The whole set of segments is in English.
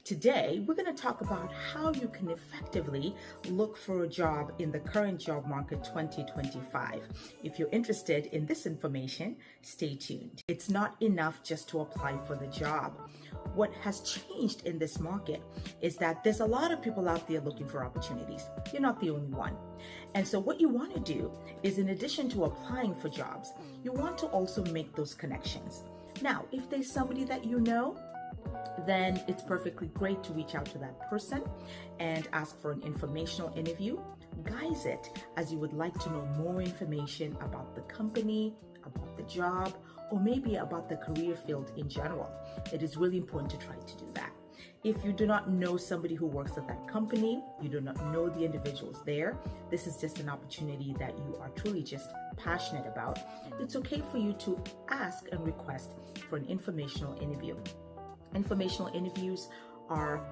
Today, we're going to talk about how you can effectively look for a job in the current job market 2025. If you're interested in this information, stay tuned. It's not enough just to apply for the job. What has changed in this market is that there's a lot of people out there looking for opportunities. You're not the only one. And so what you want to do is, in addition to applying for jobs, you want to also make those connections. Now, if there's somebody that you know, then it's perfectly great to reach out to that person and ask for an informational interview. Guise it as you would like to know more information about the company, about the job, or maybe about the career field in general. It is really important to try to do that. If you do not know somebody who works at that company, you do not know the individuals there, this is just an opportunity that you are truly just passionate about, it's okay for you to ask and request for an informational interview. Informational interviews are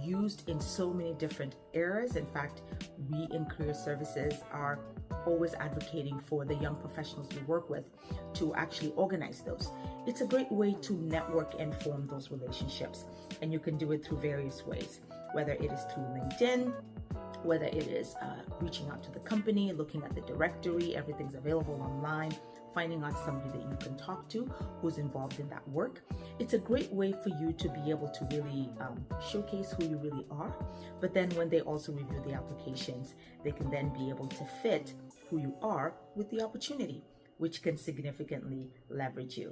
used in so many different areas. In fact, we in career services are always advocating for the young professionals we work with to actually organize those. It's a great way to network and form those relationships, and you can do it through various ways, whether it is through LinkedIn, whether it is reaching out to the company, looking at the directory, everything's available online, finding out somebody that you can talk to who's involved in that work. It's a great way for you to be able to really showcase who you really are. But then when they also review the applications, they can then be able to fit who you are with the opportunity, which can significantly leverage you.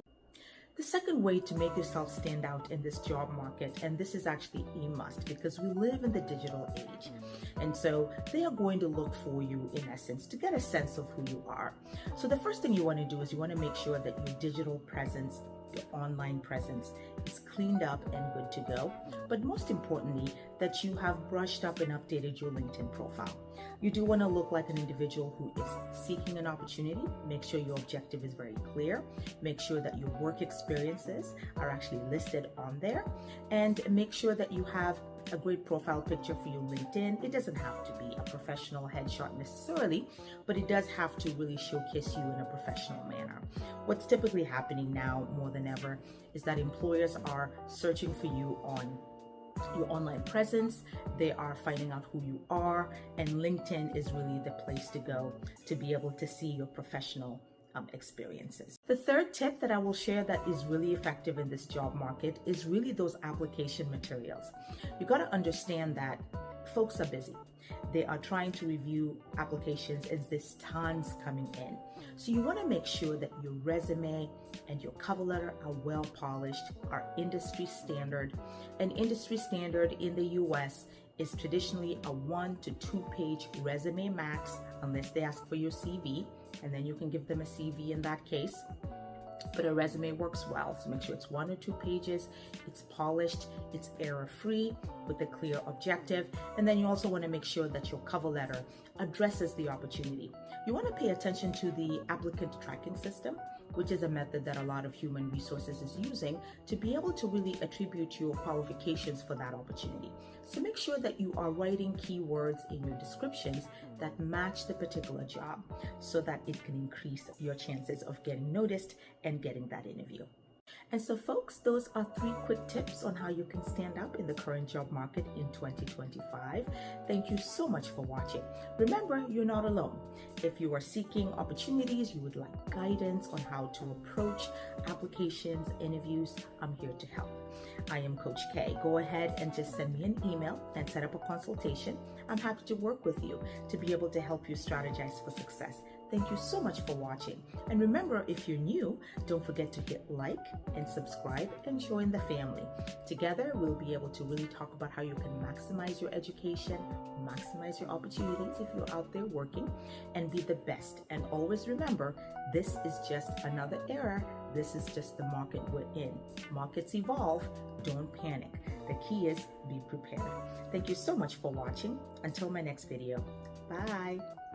The second way to make yourself stand out in this job market, and this is actually a must because we live in the digital age, and so they are going to look for you in essence to get a sense of who you are. So the first thing you want to do is you want to make sure that your digital presence, your online presence is cleaned up and good to go, but most importantly, that you have brushed up and updated your LinkedIn profile. You do want to look like an individual who is seeking an opportunity. Make sure your objective is very clear. Make sure that your work experiences are actually listed on there, and make sure that you have a great profile picture for your LinkedIn. It doesn't have to be a professional headshot necessarily, but it does have to really showcase you in a professional manner. What's typically happening now more than ever is that employers are searching for you on your online presence. They are finding out who you are, and LinkedIn is really the place to go to be able to see your professional experiences. The third tip that I will share that is really effective in this job market is really those application materials. You got to understand that folks are busy. They are trying to review applications and there's tons coming in. So you want to make sure that your resume and your cover letter are well polished, are industry standard. An industry standard in the US is traditionally a 1 to 2 page resume max, unless they ask for your CV, and then you can give them a CV in that case. But a resume works well, so make sure it's 1 or 2 pages, it's polished, it's error-free with a clear objective, and then you also want to make sure that your cover letter addresses the opportunity. You want to pay attention to the applicant tracking system, which is a method that a lot of human resources is using to be able to really attribute your qualifications for that opportunity. So make sure that you are writing keywords in your descriptions that match the particular job so that it can increase your chances of getting noticed and getting that interview. And so folks, those are 3 quick tips on how you can stand out in the current job market in 2025. Thank you so much for watching. Remember, you're not alone. If you are seeking opportunities, you would like guidance on how to approach applications, interviews, I'm here to help. I am Coach K. Go ahead and just send me an email and set up a consultation. I'm happy to work with you to be able to help you strategize for success. Thank you so much for watching. And remember, if you're new, don't forget to hit like and subscribe and join the family. Together, we'll be able to really talk about how you can maximize your education, maximize your opportunities if you're out there working, and be the best. And always remember, this is just another era. This is just the market we're in. Markets evolve. Don't panic. The key is be prepared. Thank you so much for watching. Until my next video. Bye.